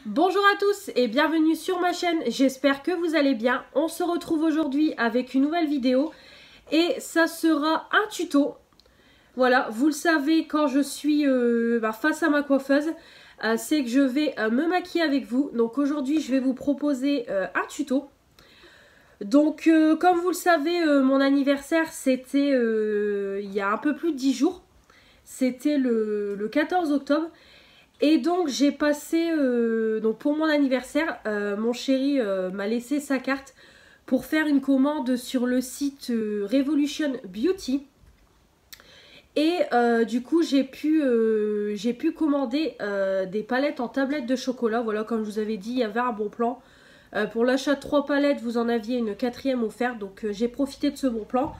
Bonjour à tous et bienvenue sur ma chaîne, j'espère que vous allez bien. On se retrouve aujourd'hui avec une nouvelle vidéo et ça sera un tuto. Voilà, vous le savez, quand je suis face à ma coiffeuse, c'est que je vais me maquiller avec vous. Donc aujourd'hui je vais vous proposer un tuto. Donc comme vous le savez, mon anniversaire c'était il y a un peu plus de 10 jours. C'était le 14 octobre. Et donc j'ai passé, donc pour mon anniversaire, mon chéri m'a laissé sa carte pour faire une commande sur le site Revolution Beauty. Et du coup j'ai pu commander des palettes en tablette de chocolat. Voilà, comme je vous avais dit, il y avait un bon plan. Pour l'achat de 3 palettes, vous en aviez une 4e offerte. Donc j'ai profité de ce bon plan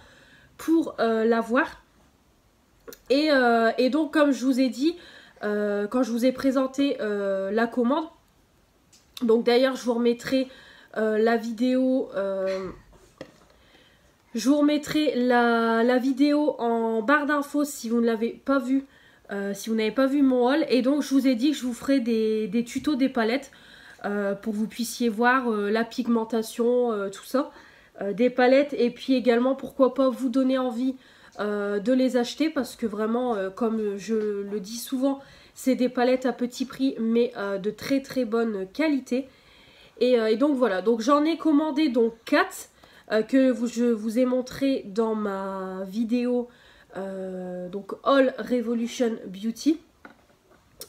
pour l'avoir. Et donc comme je vous ai dit, quand je vous ai présenté la commande, donc d'ailleurs je vous remettrai la vidéo, je vous remettrai la vidéo en barre d'infos si vous ne l'avez pas vue, si vous n'avez pas vu mon haul. Et donc je vous ai dit que je vous ferai des tutos des palettes pour que vous puissiez voir la pigmentation, tout ça, des palettes, et puis également pourquoi pas vous donner envie de les acheter, parce que vraiment comme je le dis souvent, c'est des palettes à petit prix mais de très très bonne qualité. Et donc voilà, donc j'en ai commandé donc 4 je vous ai montré dans ma vidéo donc All Revolution Beauty.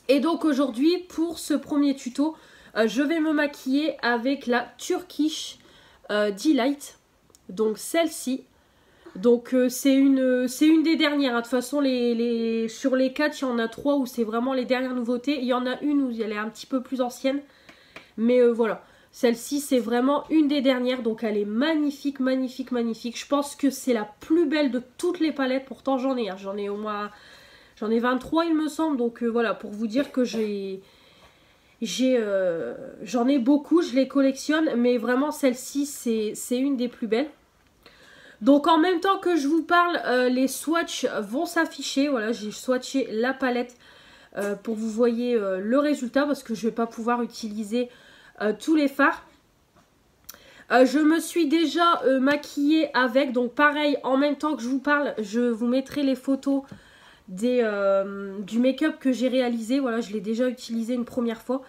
Et donc aujourd'hui pour ce premier tuto, je vais me maquiller avec la Turkish Delight, donc celle-ci. Donc c'est une des dernières, hein. De toute façon sur les 4 il y en a 3 où c'est vraiment les dernières nouveautés. Il y en a une où elle est un petit peu plus ancienne, mais voilà, celle-ci c'est vraiment une des dernières. Donc elle est magnifique, magnifique, magnifique. Je pense que c'est la plus belle de toutes les palettes. Pourtant j'en ai, hein, j'en ai au moins, j'en ai 23 il me semble. Donc voilà, pour vous dire que j'en ai beaucoup, je les collectionne, mais vraiment celle-ci c'est une des plus belles. Donc en même temps que je vous parle, les swatchs vont s'afficher. Voilà, j'ai swatché la palette pour que vous voyez le résultat, parce que je ne vais pas pouvoir utiliser tous les fards. Je me suis déjà maquillée avec, donc pareil, en même temps que je vous parle, je vous mettrai les photos du make-up que j'ai réalisé. Voilà, je l'ai déjà utilisé une première fois.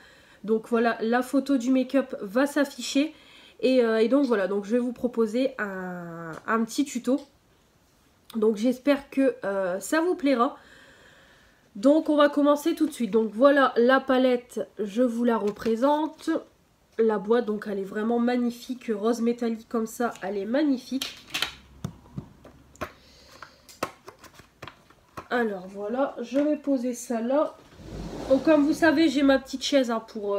Donc voilà, la photo du make-up va s'afficher. Et donc voilà, donc je vais vous proposer un petit tuto. Donc j'espère que ça vous plaira. Donc on va commencer tout de suite. Donc voilà la palette, je vous la représente. La boîte, donc elle est vraiment magnifique, rose métallique comme ça, elle est magnifique. Alors voilà, je vais poser ça là. Donc comme vous savez, j'ai ma petite chaise hein, pour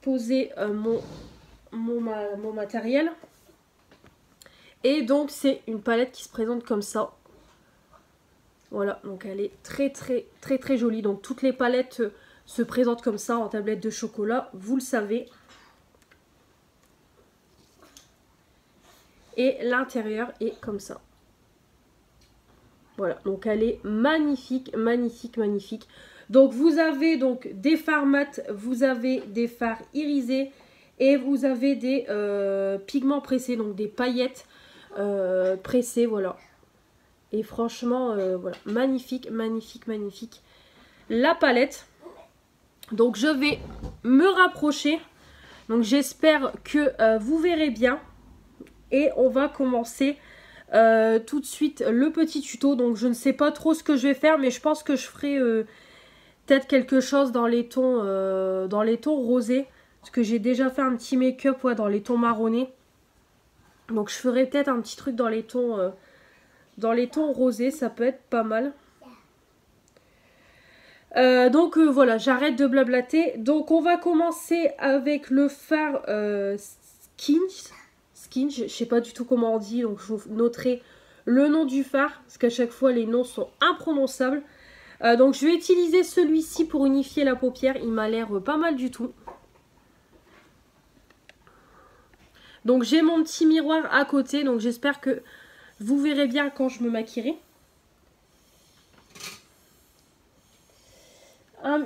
poser mon matériel. Et donc c'est une palette qui se présente comme ça. Voilà, donc elle est très très très très jolie. Donc toutes les palettes se présentent comme ça en tablette de chocolat, vous le savez. Et l'intérieur est comme ça. Voilà, donc elle est magnifique, magnifique, magnifique. Donc vous avez donc des fards mat, vous avez des fards irisés et vous avez des pigments pressés, donc des paillettes pressées, voilà. Et franchement, voilà, magnifique, magnifique, magnifique. La palette. Donc je vais me rapprocher. Donc j'espère que vous verrez bien. Et on va commencer tout de suite le petit tuto. Donc je ne sais pas trop ce que je vais faire, mais je pense que je ferai peut-être quelque chose dans les tons rosés. Parce que j'ai déjà fait un petit make-up ouais, dans les tons marronnés. Donc je ferai peut-être un petit truc dans les tons rosés, ça peut être pas mal. Donc voilà, j'arrête de blablater. Donc on va commencer avec le fard Skinch, je sais pas du tout comment on dit, donc je vous noterai le nom du fard, parce qu'à chaque fois les noms sont imprononçables. Donc je vais utiliser celui-ci pour unifier la paupière, il m'a l'air pas mal du tout. Donc j'ai mon petit miroir à côté, donc j'espère que vous verrez bien quand je me maquillerai.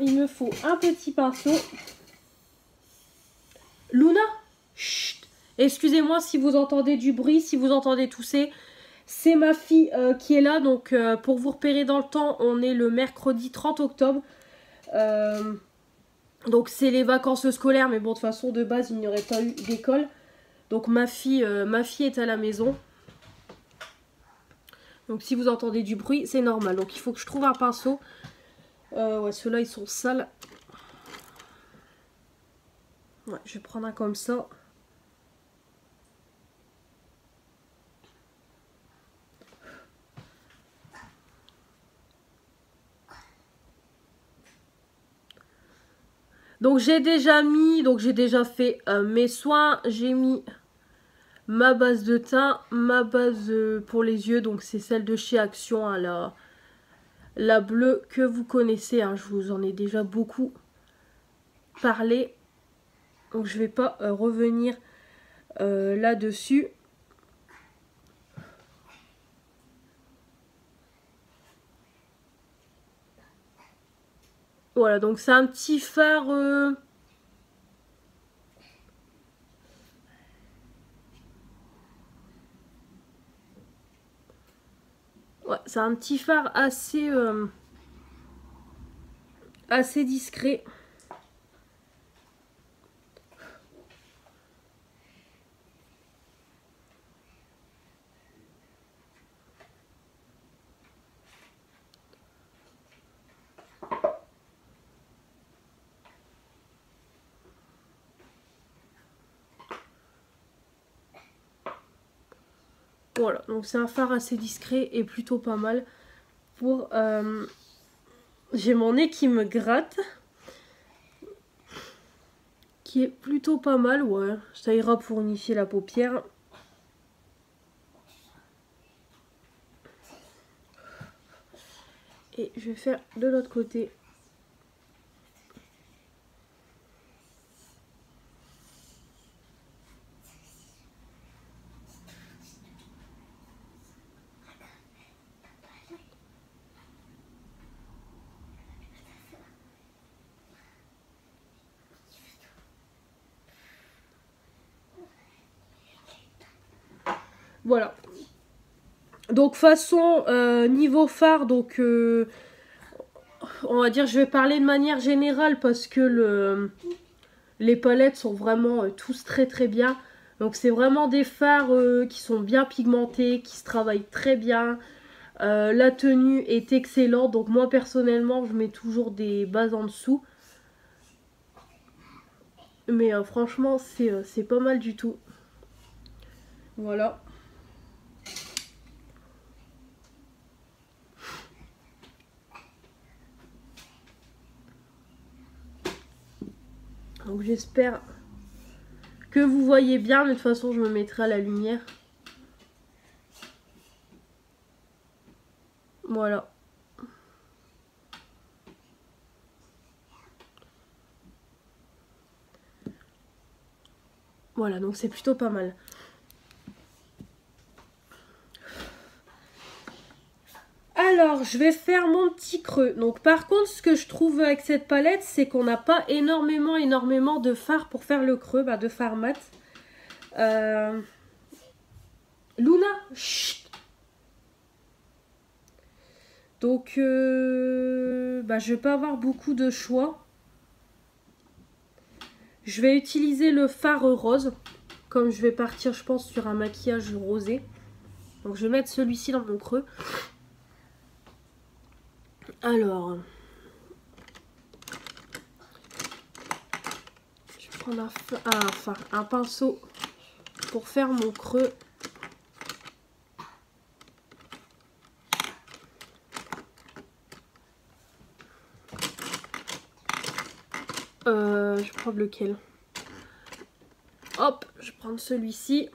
Il me faut un petit pinceau. Excusez-moi si vous entendez du bruit, si vous entendez tousser. C'est ma fille qui est là. Donc pour vous repérer dans le temps, on est le mercredi 30 octobre. Donc c'est les vacances scolaires. Mais bon, de toute façon, de base, il n'y aurait pas eu d'école. Donc ma fille est à la maison. Donc si vous entendez du bruit, c'est normal. Donc il faut que je trouve un pinceau. Ouais, ceux-là, ils sont sales. Ouais, je vais prendre un comme ça. Donc j'ai déjà fait mes soins. J'ai mis ma base de teint, ma base pour les yeux. Donc c'est celle de chez Action, hein, la bleue que vous connaissez. Hein, je vous en ai déjà beaucoup parlé. Donc je vais pas revenir là-dessus. Voilà, donc c'est un petit fard... Ouais, c'est un petit fard assez discret. Voilà, donc c'est un fard assez discret et plutôt pas mal. Pour j'ai mon nez qui me gratte. Qui est plutôt pas mal, ouais. Ça ira pour unifier la paupière. Et je vais faire de l'autre côté. Voilà. Donc façon niveau fard, donc on va dire je vais parler de manière générale parce que les palettes sont vraiment tous très très bien. Donc c'est vraiment des fards qui sont bien pigmentés, qui se travaillent très bien. La tenue est excellente, donc moi personnellement je mets toujours des bases en dessous. Mais franchement c'est pas mal du tout. Voilà. Donc j'espère que vous voyez bien, mais de toute façon je me mettrai à la lumière. Voilà. Voilà, donc c'est plutôt pas mal. Alors, je vais faire mon petit creux. Donc, par contre, ce que je trouve avec cette palette, c'est qu'on n'a pas énormément de fard pour faire le creux, de fard mat. Luna, chut. Donc, je vais pas avoir beaucoup de choix. Je vais utiliser le fard rose, comme je vais partir, je pense, sur un maquillage rosé. Donc, je vais mettre celui-ci dans mon creux. Alors, je vais prendre un pinceau pour faire mon creux. Je vais prendre lequel? Hop, je vais prendre celui-ci.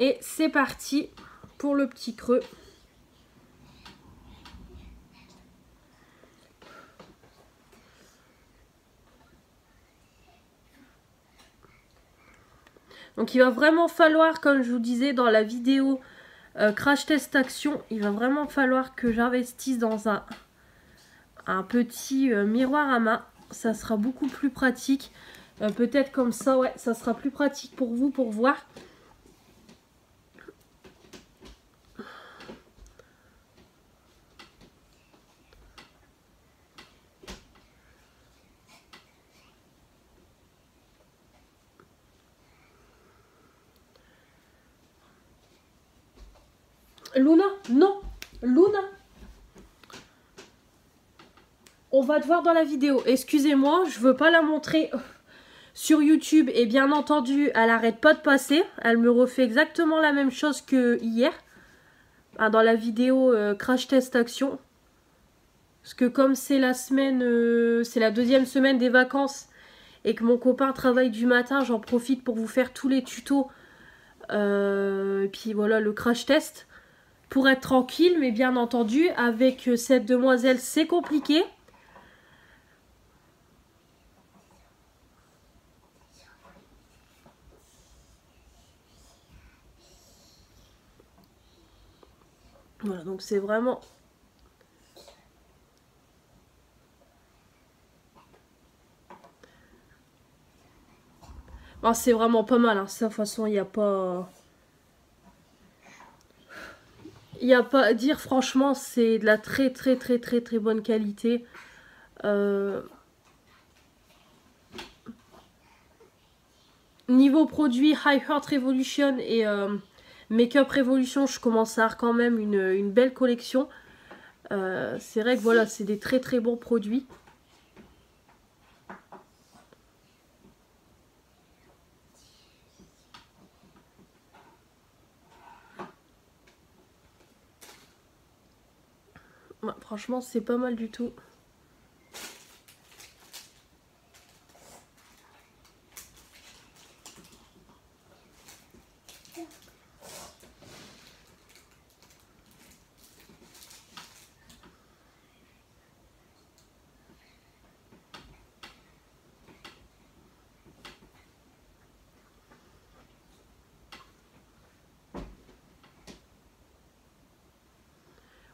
Et c'est parti pour le petit creux. Donc il va vraiment falloir, comme je vous disais dans la vidéo Crash Test Action, il va vraiment falloir que j'investisse dans un petit miroir à main. Ça sera beaucoup plus pratique. Peut-être comme ça, ouais, ça sera plus pratique pour vous pour voir. Luna, non, Luna. On va te voir dans la vidéo. Excusez-moi, je veux pas la montrer sur YouTube. Et bien entendu, elle arrête pas de passer. Elle me refait exactement la même chose que hier. Dans la vidéo Crash Test Action. Parce que comme c'est la semaine, c'est la deuxième semaine des vacances. Et que mon copain travaille du matin, j'en profite pour vous faire tous les tutos. Et puis voilà, le crash test. Pour être tranquille, mais bien entendu, avec cette demoiselle, c'est compliqué. Voilà, donc c'est vraiment... Oh, c'est vraiment pas mal, hein. Ça, de toute façon, il n'y a pas... Il n'y a pas à dire, franchement, c'est de la très bonne qualité. Niveau produit, High Heart Revolution et Makeup Revolution, je commence à avoir quand même une belle collection. C'est vrai que voilà, c'est des très bons produits. Ouais, franchement, c'est pas mal du tout.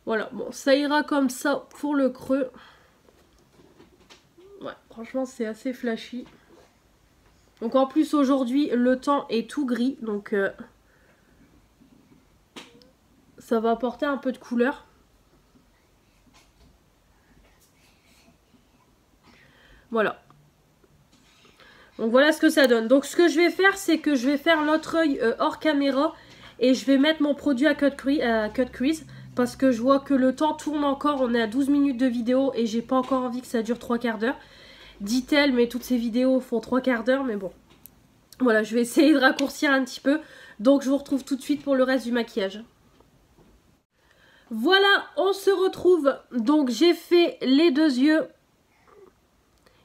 Voilà, bon, ça ira comme ça pour le creux. Ouais, franchement, c'est assez flashy. Donc en plus, aujourd'hui, le temps est tout gris. Donc ça va apporter un peu de couleur. Voilà. Donc voilà ce que ça donne. Donc ce que je vais faire, c'est que je vais faire l'autre œil hors caméra. Et je vais mettre mon produit à cut crease. Parce que je vois que le temps tourne encore. On est à 12 minutes de vidéo. Et j'ai pas encore envie que ça dure 3/4 d'heure. Dit-elle, mais toutes ces vidéos font 3/4 d'heure. Mais bon. Voilà, je vais essayer de raccourcir un petit peu. Donc je vous retrouve tout de suite pour le reste du maquillage. Voilà, on se retrouve. Donc j'ai fait les deux yeux.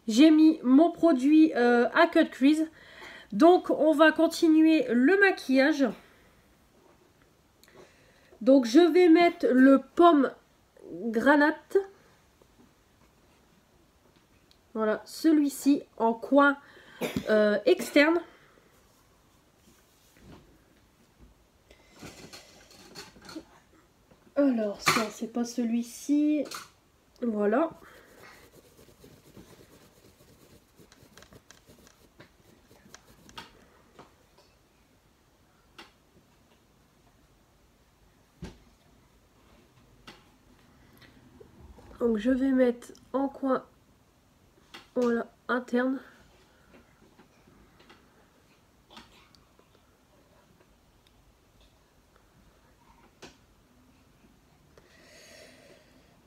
J'ai mis mon produit à cut crease. Donc on va continuer le maquillage. Donc je vais mettre le pomme granate. Voilà, celui-ci en coin externe. Alors ça c'est pas celui-ci. Voilà. Donc je vais mettre en coin, voilà, interne.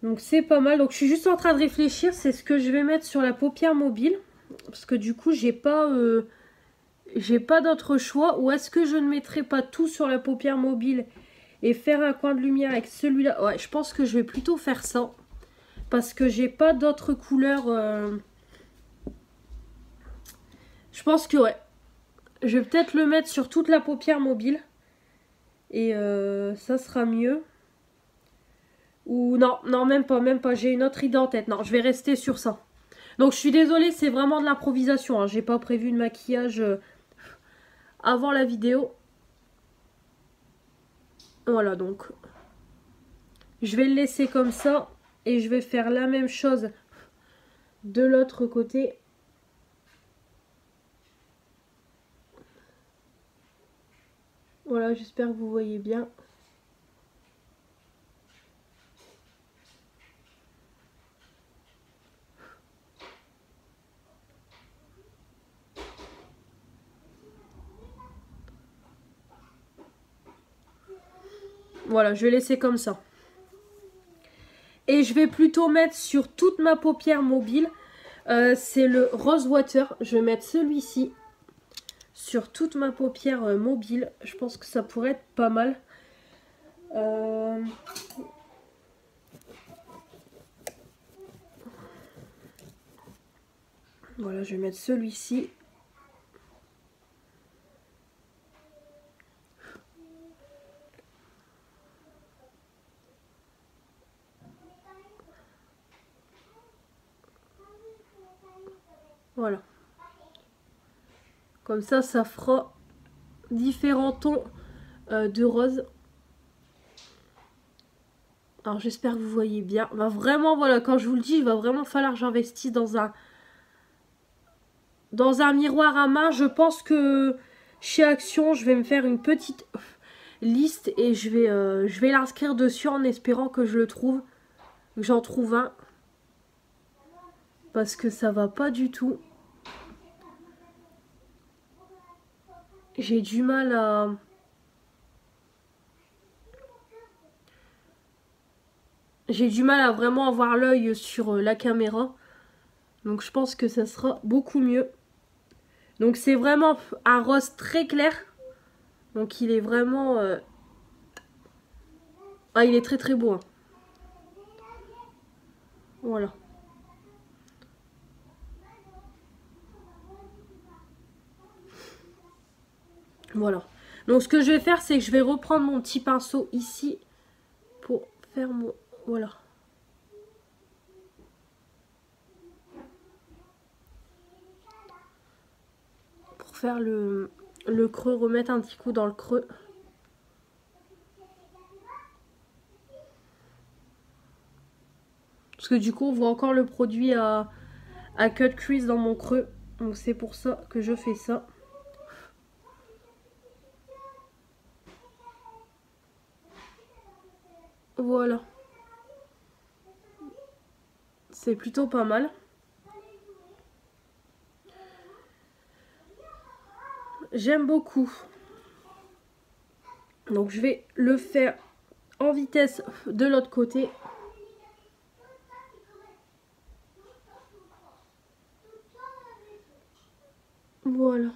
Donc c'est pas mal. Donc je suis juste en train de réfléchir, c'est ce que je vais mettre sur la paupière mobile. Parce que du coup j'ai pas d'autre choix. Ou est-ce que je ne mettrai pas tout sur la paupière mobile et faire un coin de lumière avec celui-là? Ouais, je pense que je vais plutôt faire ça. Parce que j'ai pas d'autres couleurs. Je pense que ouais. Je vais peut-être le mettre sur toute la paupière mobile. Et ça sera mieux. Ou non, non, même pas. J'ai une autre idée en tête. Non, je vais rester sur ça. Donc je suis désolée, c'est vraiment de l'improvisation. Hein. J'ai pas prévu de maquillage avant la vidéo. Voilà, donc je vais le laisser comme ça. Et je vais faire la même chose de l'autre côté. Voilà, j'espère que vous voyez bien. Voilà, je vais laisser comme ça. Et je vais plutôt mettre sur toute ma paupière mobile. C'est le Rose Water. Je vais mettre celui-ci sur toute ma paupière mobile. Je pense que ça pourrait être pas mal. Voilà, je vais mettre celui-ci. Voilà. Comme ça fera différents tons de rose. Alors j'espère que vous voyez bien. Bah, vraiment, voilà, quand je vous le dis, il va vraiment falloir que j'investisse dans un miroir à main. Je pense que chez Action, je vais me faire une petite liste et je vais l'inscrire dessus en espérant que je le trouve, que j'en trouve un. Parce que ça va pas du tout. J'ai du mal à... J'ai du mal à vraiment avoir l'œil sur la caméra. Donc je pense que ça sera beaucoup mieux. Donc c'est vraiment un rose très clair. Donc il est vraiment... Ah, il est très très beau. Hein. Voilà. Voilà. Donc ce que je vais faire, c'est que je vais reprendre mon petit pinceau ici pour faire mon... Voilà. Pour faire le creux, remettre un petit coup dans le creux. Parce que du coup, on voit encore le produit à cut crease dans mon creux. Donc c'est pour ça que je fais ça. Voilà. C'est plutôt pas mal. J'aime beaucoup. Donc je vais le faire en vitesse de l'autre côté. Voilà.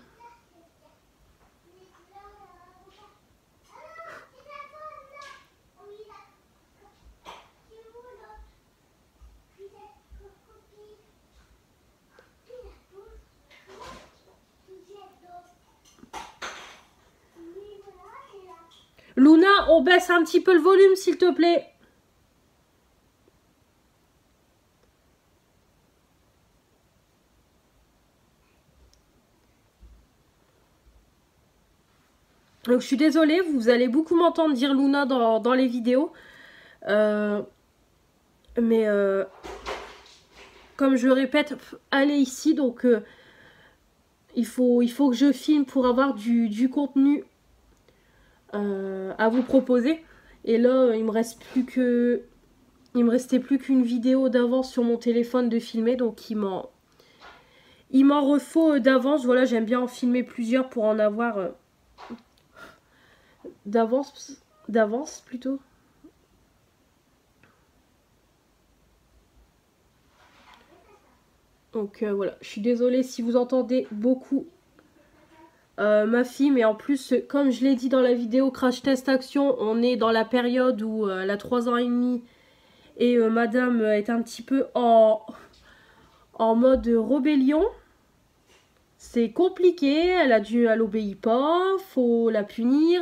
Luna, on baisse un petit peu le volume, s'il te plaît. Donc je suis désolée, vous allez beaucoup m'entendre dire Luna dans les vidéos. Mais comme je le répète, elle est ici, donc il faut que je filme pour avoir du contenu à vous proposer. Et là, il me restait plus qu'une vidéo d'avance sur mon téléphone de filmer, donc il m'en refaut d'avance. Voilà, j'aime bien en filmer plusieurs pour en avoir d'avance plutôt. Donc voilà, je suis désolée si vous entendez beaucoup ma fille, mais en plus, comme je l'ai dit dans la vidéo Crash Test Action, on est dans la période où elle a 3 ans et demi et madame est un petit peu en mode rébellion. C'est compliqué, elle obéit pas, faut la punir.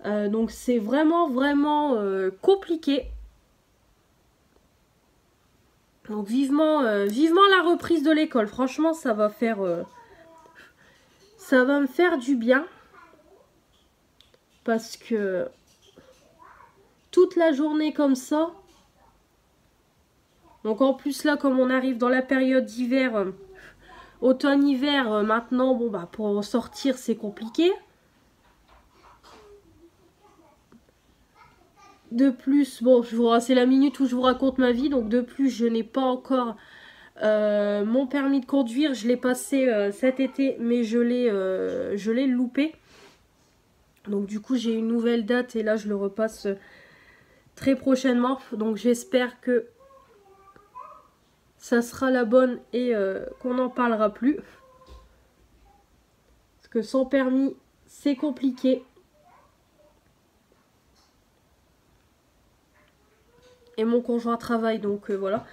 Donc c'est vraiment compliqué. Donc vivement la reprise de l'école. Franchement, ça va me faire du bien. Parce que toute la journée comme ça. Donc en plus là, comme on arrive dans la période d'hiver, automne-hiver, maintenant, bon bah pour sortir c'est compliqué. De plus, bon, c'est la minute où je vous raconte ma vie. Donc de plus, je n'ai pas encore mon permis de conduire. Je l'ai passé cet été, mais je l'ai loupé. Donc du coup, j'ai une nouvelle date et là, je le repasse très prochainement. Donc j'espère que ça sera la bonne et qu'on n'en parlera plus. Parce que sans permis, c'est compliqué. Et mon conjoint travaille, donc voilà.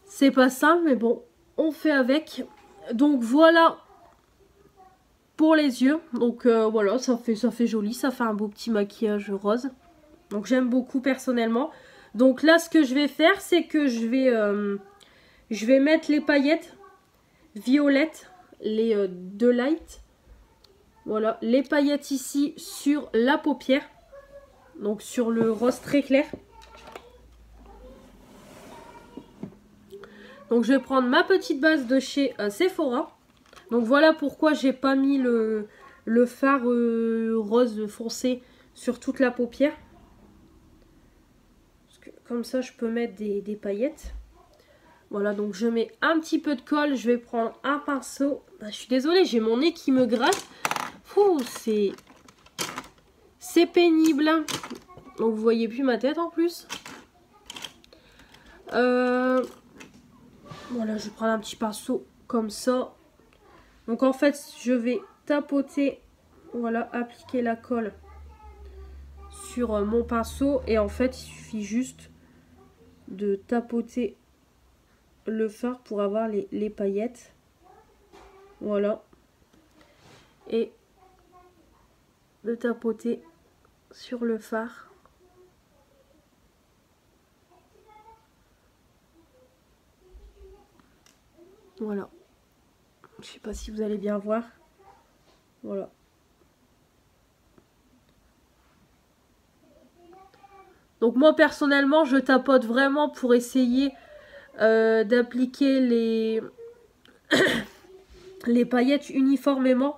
C'est pas ça, mais bon, on fait avec. Donc voilà pour les yeux. Donc voilà, ça fait joli, ça fait un beau petit maquillage rose. Donc j'aime beaucoup personnellement. Donc là, ce que je vais faire, c'est que je vais mettre les paillettes violettes, les deux light. Voilà, les paillettes ici sur la paupière. Donc sur le rose très clair. Donc je vais prendre ma petite base de chez Sephora. Donc voilà pourquoi j'ai pas mis le fard rose foncé sur toute la paupière. Parce que comme ça je peux mettre des paillettes. Voilà, donc je mets un petit peu de colle. Je vais prendre un pinceau. Ah, je suis désolée, j'ai mon nez qui me gratte. C'est pénible. Donc vous voyez plus ma tête en plus. Voilà, je vais prendre un petit pinceau comme ça. Donc en fait, je vais tapoter, voilà, appliquer la colle sur mon pinceau. Et en fait, il suffit juste de tapoter le fard pour avoir les paillettes. Voilà. Et de tapoter sur le fard. Voilà. Je sais pas si vous allez bien voir. Voilà. Donc moi personnellement, je tapote vraiment pour essayer d'appliquer les paillettes uniformément.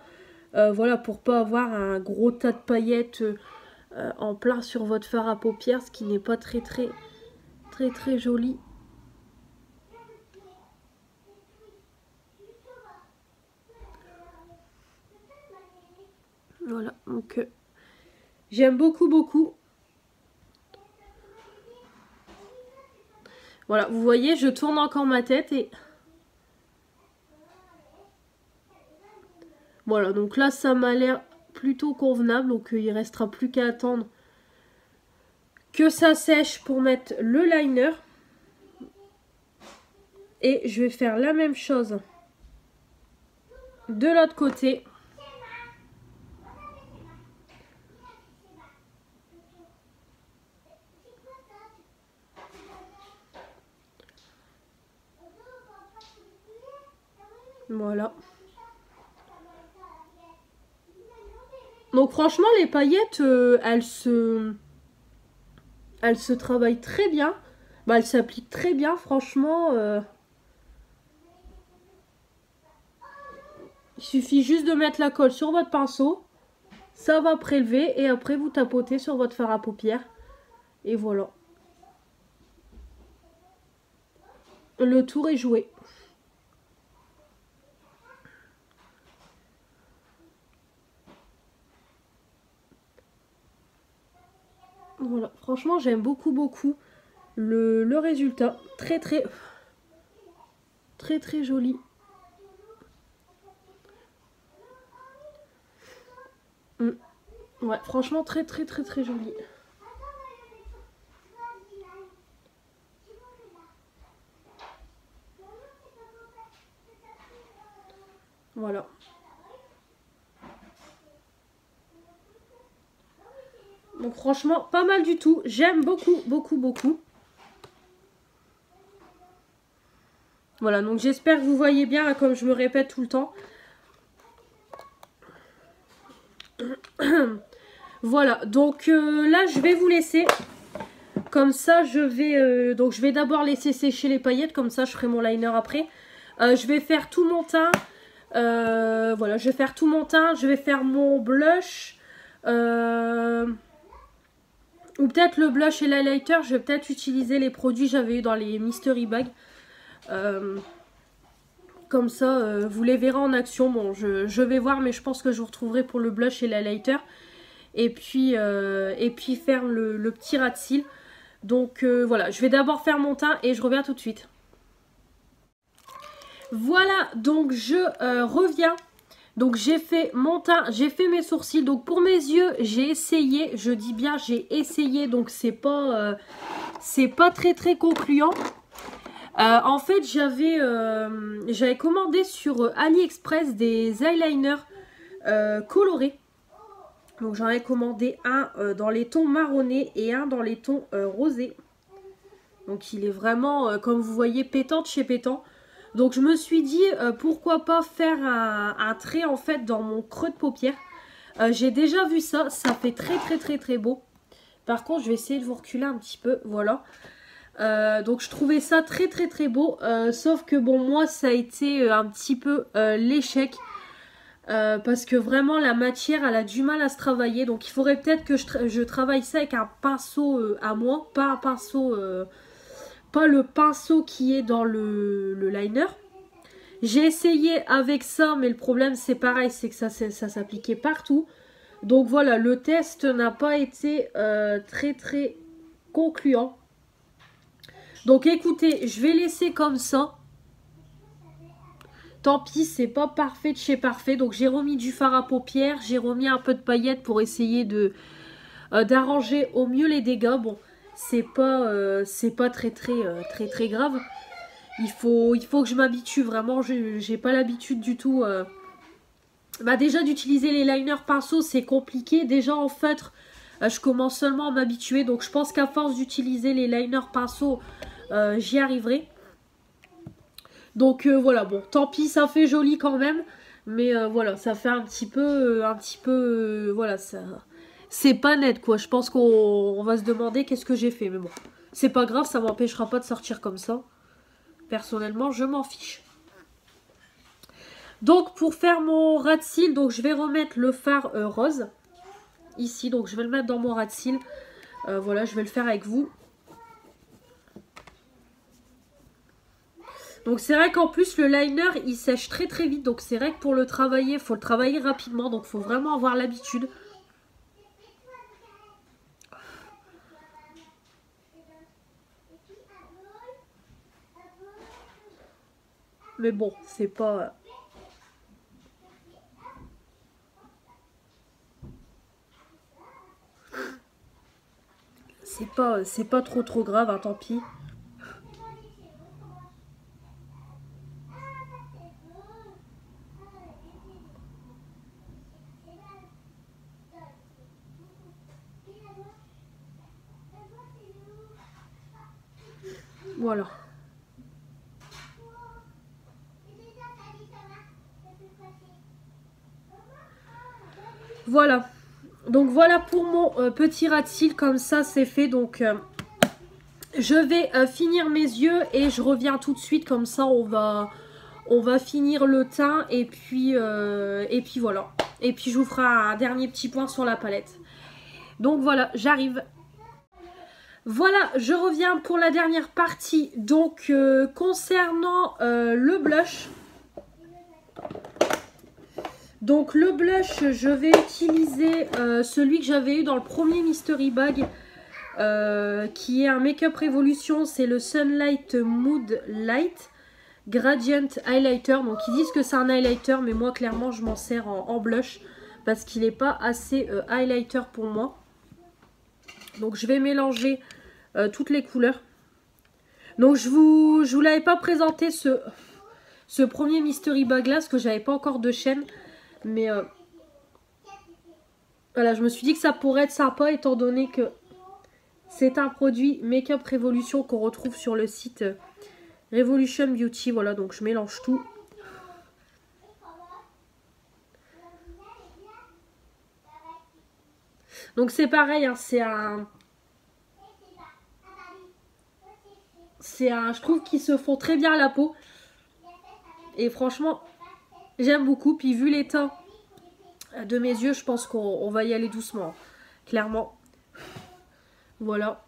Voilà, pour pas avoir un gros tas de paillettes en plein sur votre fard à paupières, ce qui n'est pas très joli. Voilà, donc j'aime beaucoup. Voilà, vous voyez, je tourne encore ma tête et... Voilà, donc là, ça m'a l'air plutôt convenable. Donc il restera plus qu'à attendre que ça sèche pour mettre le liner. Et je vais faire la même chose de l'autre côté. Voilà. Donc franchement, les paillettes, elles se travaillent très bien. Bah, elles s'appliquent très bien, franchement. Il suffit juste de mettre la colle sur votre pinceau. Ça va prélever et après vous tapotez sur votre fard à paupières. Et voilà. Le tour est joué. Voilà, franchement j'aime beaucoup le résultat. Très joli. Ouais, franchement très joli. Voilà. Donc franchement, pas mal du tout. J'aime beaucoup. Voilà, donc j'espère que vous voyez bien, là, comme je me répète tout le temps. Voilà, donc là, je vais vous laisser. Comme ça, je vais d'abord laisser sécher les paillettes. Comme ça, je ferai mon liner après. Je vais faire tout mon teint. Voilà, je vais faire tout mon teint. Je vais faire mon blush. Ou peut-être le blush et l'highlighter, je vais peut-être utiliser les produits que j'avais eu dans les mystery bags. Comme ça, vous les verrez en action. Bon, je vais voir, mais je pense que je vous retrouverai pour le blush et l'highlighter. Et puis faire le petit ras de cils. Donc voilà, je vais d'abord faire mon teint et je reviens tout de suite. Voilà, donc je reviens. Donc j'ai fait mon teint, j'ai fait mes sourcils. Donc pour mes yeux, j'ai essayé, je dis bien j'ai essayé, donc c'est pas très concluant. En fait, j'avais commandé sur AliExpress des eyeliners colorés. Donc j'en ai commandé un dans les tons marronnés et un dans les tons rosés. Donc il est vraiment, comme vous voyez, pétant de chez pétant. Donc je me suis dit, pourquoi pas faire un trait en fait dans mon creux de paupière. J'ai déjà vu ça, ça fait très beau. Par contre, je vais essayer de vous reculer un petit peu, voilà. Donc je trouvais ça très beau. Sauf que bon, moi ça a été un petit peu l'échec. Parce que vraiment la matière elle a du mal à se travailler. Donc il faudrait peut-être que je travaille ça avec un pinceau à moi. Pas un pinceau... pas le pinceau qui est dans le liner. J'ai essayé avec ça, mais le problème c'est pareil, c'est que ça s'appliquait partout. Donc voilà, le test n'a pas été très concluant. Donc écoutez, je vais laisser comme ça. Tant pis, c'est pas parfait de chez parfait. Donc j'ai remis du fard à paupières, j'ai remis un peu de paillettes pour essayer d'arranger au mieux les dégâts. Bon, c'est pas très grave. Il faut que je m'habitue vraiment. J'ai pas l'habitude du tout. Bah déjà d'utiliser les liners pinceaux, c'est compliqué. Déjà en feutre, je commence seulement à m'habituer. Donc je pense qu'à force d'utiliser les liners pinceaux, j'y arriverai. Donc voilà, bon, tant pis, ça fait joli quand même. Mais voilà, ça fait un petit peu, voilà, ça... C'est pas net, quoi. Je pense qu'on va se demander qu'est-ce que j'ai fait. Mais bon, c'est pas grave, ça m'empêchera pas de sortir comme ça. Personnellement, je m'en fiche. Donc, pour faire mon ras de cils, donc je vais remettre le fard rose. Ici, donc je vais le mettre dans mon ras de cils. Voilà, je vais le faire avec vous. Donc c'est vrai qu'en plus le liner il sèche très vite. Donc c'est vrai que pour le travailler, il faut le travailler rapidement. Donc il faut vraiment avoir l'habitude. Mais bon, c'est pas... C'est pas trop grave, hein, tant pis. Voilà. Voilà. Donc voilà pour mon petit ras de cils. Comme ça c'est fait. Donc je vais finir mes yeux et je reviens tout de suite. Comme ça on va finir le teint. Et puis voilà. Et puis je vous ferai un dernier petit point sur la palette. Donc voilà, j'arrive. Voilà, je reviens pour la dernière partie. Donc, concernant le blush. Donc, le blush, je vais utiliser celui que j'avais eu dans le premier Mystery Bag. Qui est un Make-up Revolution. C'est le Sunlight Mood Light Gradient Highlighter. Donc, ils disent que c'est un highlighter. Mais moi, clairement, je m'en sers en blush. Parce qu'il n'est pas assez highlighter pour moi. Donc je vais mélanger toutes les couleurs. Donc je vous l'avais pas présenté ce premier Mystery Bag là, parce que j'avais pas encore de chaîne. Mais voilà, je me suis dit que ça pourrait être sympa étant donné que c'est un produit Make-up Revolution qu'on retrouve sur le site Revolution Beauty. Voilà, donc je mélange tout. Donc c'est pareil, hein, je trouve qu'ils se font très bien à la peau. Et franchement, j'aime beaucoup. Puis vu l'état de mes yeux, je pense qu'on va y aller doucement. Clairement. Voilà.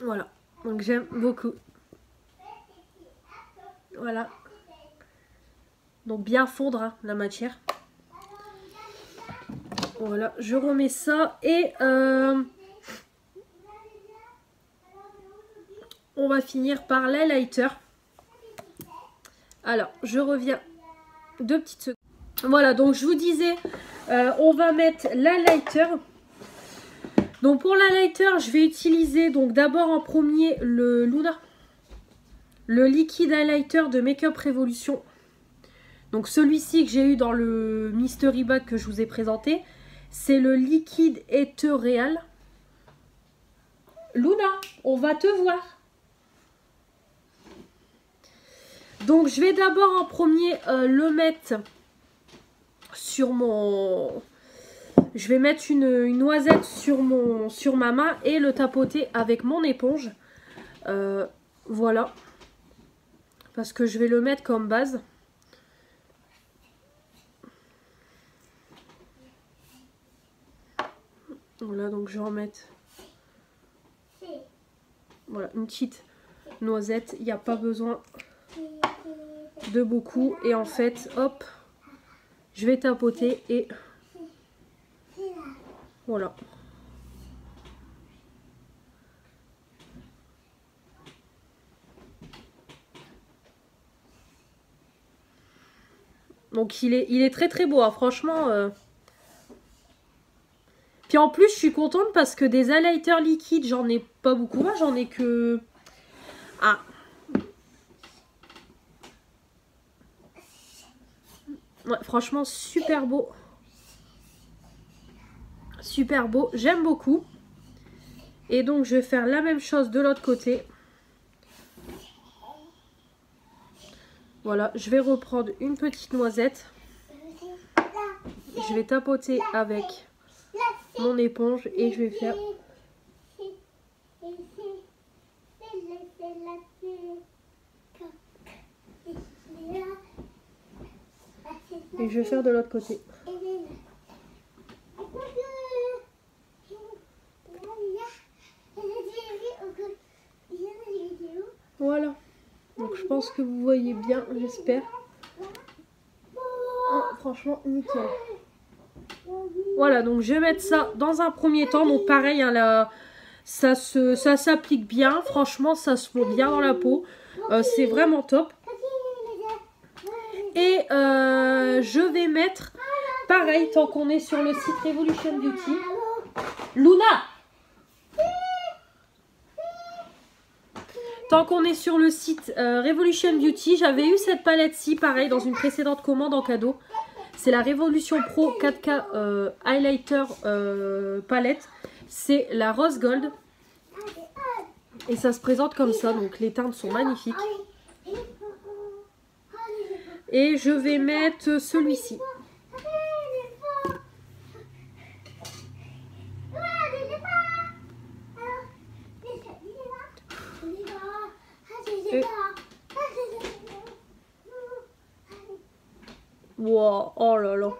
Voilà. Donc j'aime beaucoup. Voilà. Donc bien fondre hein, la matière. Voilà, je remets ça et on va finir par l'highlighter. Alors, je reviens 2 petites secondes. Voilà, donc je vous disais, on va mettre l'highlighter. Donc pour l'highlighter, je vais utiliser donc d'abord en premier le Luna. Le liquide highlighter de Make Up Revolution. Donc celui-ci que j'ai eu dans le mystery bag que je vous ai présenté. C'est le liquide éthéréal. Luna, on va te voir. Donc je vais d'abord en premier le mettre sur mon... Je vais mettre une noisette sur ma main et le tapoter avec mon éponge. Voilà. Parce que je vais le mettre comme base. Voilà, donc je vais en mettre... Voilà, une petite noisette. Il n'y a pas besoin de beaucoup. Et en fait, hop, je vais tapoter et... Voilà. Donc il est très très beau, hein, franchement. Puis en plus, je suis contente parce que des highlighters liquides, j'en ai pas beaucoup. Moi, j'en ai que... Ah. Ouais, franchement, super beau. Super beau. J'aime beaucoup. Et donc, je vais faire la même chose de l'autre côté. Voilà, je vais reprendre une petite noisette. Je vais tapoter avec mon éponge et je vais faire... Et je vais faire de l'autre côté. Voilà. Donc je pense que vous voyez bien, j'espère. Oh, franchement, nickel. Voilà, donc je vais mettre ça dans un premier temps. Donc pareil, hein, là, ça s'applique bien. Franchement, ça se met bien dans la peau. C'est vraiment top. Et je vais mettre, pareil, tant qu'on est sur le site Revolution Beauty. Luna! Tant qu'on est sur le site Revolution Beauty, j'avais eu cette palette-ci, pareil, dans une précédente commande en cadeau. C'est la Revolution Pro 4K Highlighter palette. C'est la Rose Gold. Et ça se présente comme ça, donc les teintes sont magnifiques. Et je vais mettre celui-ci. Wow, oh là là.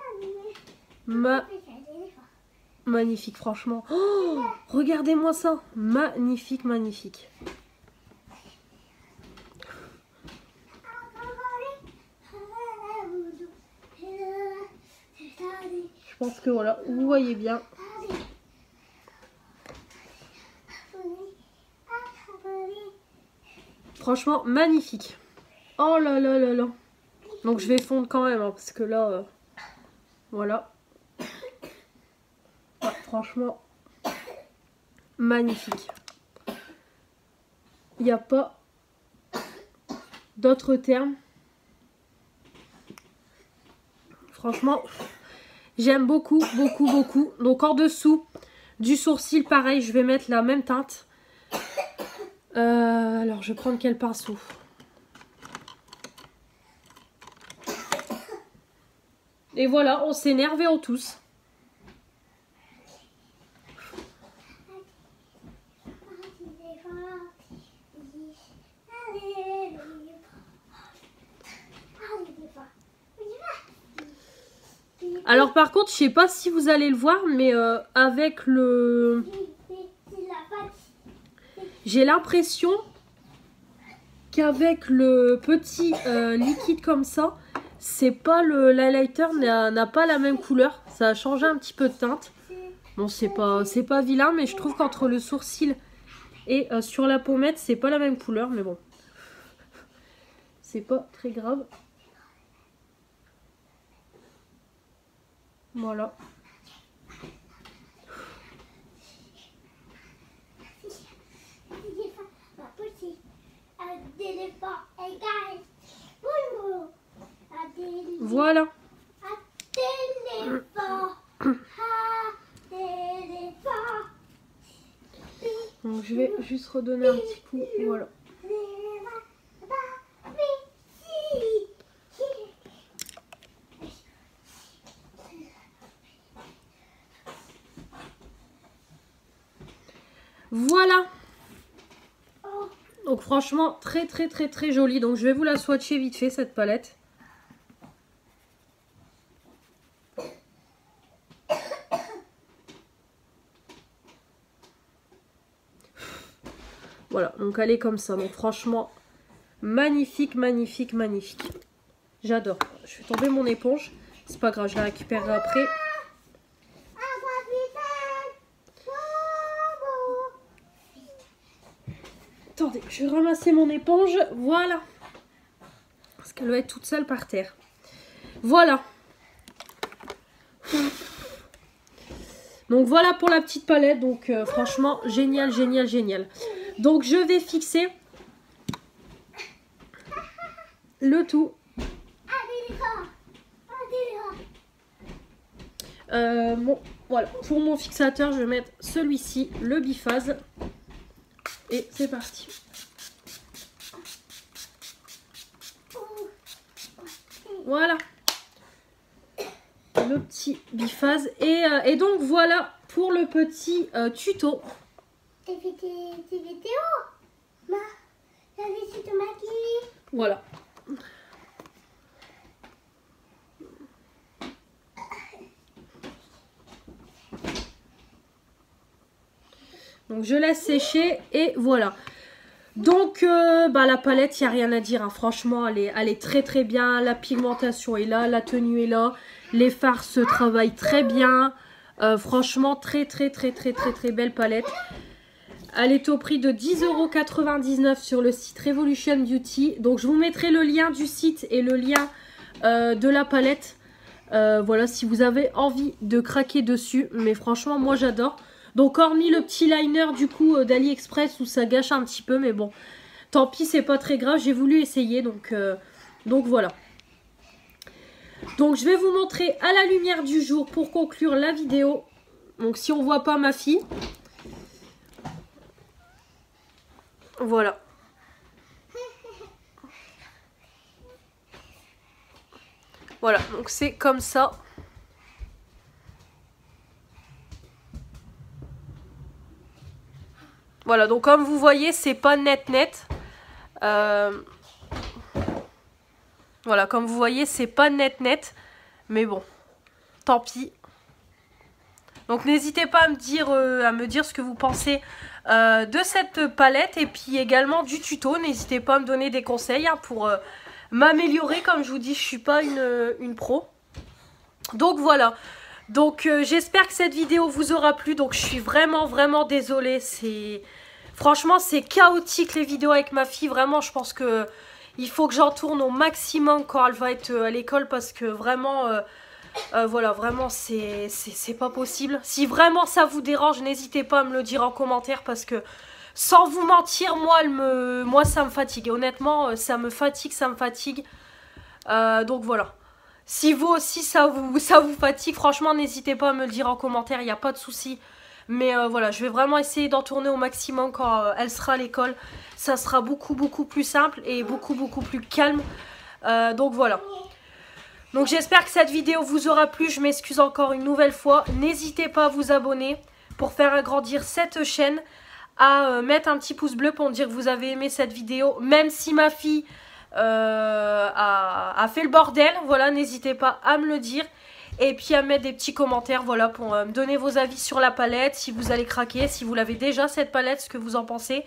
Magnifique, franchement. Oh, regardez-moi ça. Magnifique, magnifique. Je pense que voilà, vous voyez bien. Franchement, magnifique. Oh là là là là. Donc je vais fondre quand même, hein, parce que là, voilà. Ouais, franchement, magnifique. Il n'y a pas d'autres termes. Franchement, j'aime beaucoup, beaucoup, beaucoup. Donc en dessous du sourcil, pareil, je vais mettre la même teinte. Alors, je vais prendre quel pinceau? Et voilà, on s'est énervés en tous. Alors par contre, je sais pas si vous allez le voir, mais avec le... J'ai l'impression qu'avec le petit liquide comme ça, c'est pas l'highlighter n'a pas la même couleur. Ça a changé un petit peu de teinte. Bon, c'est pas vilain, mais je trouve qu'entre le sourcil et sur la pommette, c'est pas la même couleur, mais bon. C'est pas très grave. Voilà. Voilà. Donc je vais juste redonner un petit coup. Voilà. Voilà. Donc franchement très jolie. Donc je vais vous la swatcher vite fait cette palette. Voilà, donc elle est comme ça. Donc franchement magnifique. J'adore. Je fais tomber mon éponge. C'est pas grave, je la récupérerai après. Attendez, je vais ramasser mon éponge. Voilà. Parce qu'elle doit être toute seule par terre. Voilà. Donc voilà pour la petite palette. Donc franchement, génial. Donc je vais fixer le tout. Voilà. Pour mon fixateur, je vais mettre celui-ci, le biphase. Et c'est parti. Voilà. Le petit biphase. Et donc voilà pour le petit tuto. Voilà. Donc je laisse sécher et voilà. Donc la palette, il n'y a rien à dire. Hein. Franchement, elle est très bien. La pigmentation est là, la tenue est là. Les fards se travaillent très bien. Franchement, très belle palette. Elle est au prix de 10,99 € sur le site Revolution Beauty. Donc je vous mettrai le lien du site et le lien de la palette. Voilà, si vous avez envie de craquer dessus. Mais franchement, moi j'adore. Donc hormis le petit liner du coup d'AliExpress où ça gâche un petit peu. Mais bon, tant pis, c'est pas très grave. J'ai voulu essayer. Donc voilà. Donc je vais vous montrer à la lumière du jour pour conclure la vidéo. Donc si on voit pas ma fille. Voilà. Voilà, donc c'est comme ça. Voilà, donc comme vous voyez, c'est pas net. Voilà, comme vous voyez, c'est pas net. Mais bon, tant pis. Donc n'hésitez pas à me dire ce que vous pensez de cette palette. Et puis également du tuto. N'hésitez pas à me donner des conseils hein, pour m'améliorer. Comme je vous dis, je suis pas une pro. Donc voilà. Donc j'espère que cette vidéo vous aura plu. Donc je suis vraiment désolée. Franchement c'est chaotique les vidéos avec ma fille. Vraiment je pense que il faut que j'en tourne au maximum quand elle va être à l'école. Parce que vraiment voilà, vraiment c'est pas possible. Si vraiment ça vous dérange, n'hésitez pas à me le dire en commentaire. Parce que sans vous mentir, moi ça me fatigue. Honnêtement ça me fatigue. Donc voilà. Si vous aussi ça vous fatigue, franchement n'hésitez pas à me le dire en commentaire, il n'y a pas de souci. Mais voilà, je vais vraiment essayer d'en tourner au maximum quand elle sera à l'école. Ça sera beaucoup plus simple et beaucoup plus calme. Donc voilà. Donc j'espère que cette vidéo vous aura plu. Je m'excuse encore une nouvelle fois. N'hésitez pas à vous abonner pour faire agrandir cette chaîne. À mettre un petit pouce bleu pour me dire que vous avez aimé cette vidéo. Même si ma fille... a fait le bordel, voilà, n'hésitez pas à me le dire. Et puis à mettre des petits commentaires, voilà, pour me donner vos avis sur la palette, si vous allez craquer, si vous l'avez déjà cette palette, ce que vous en pensez.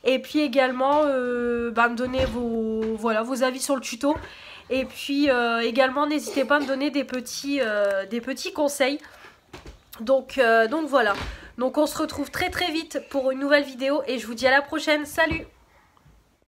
Et puis également, me donner vos avis sur le tuto. Et puis également, n'hésitez pas à me donner des petits conseils. Donc voilà. Donc on se retrouve très très vite pour une nouvelle vidéo et je vous dis à la prochaine. Salut!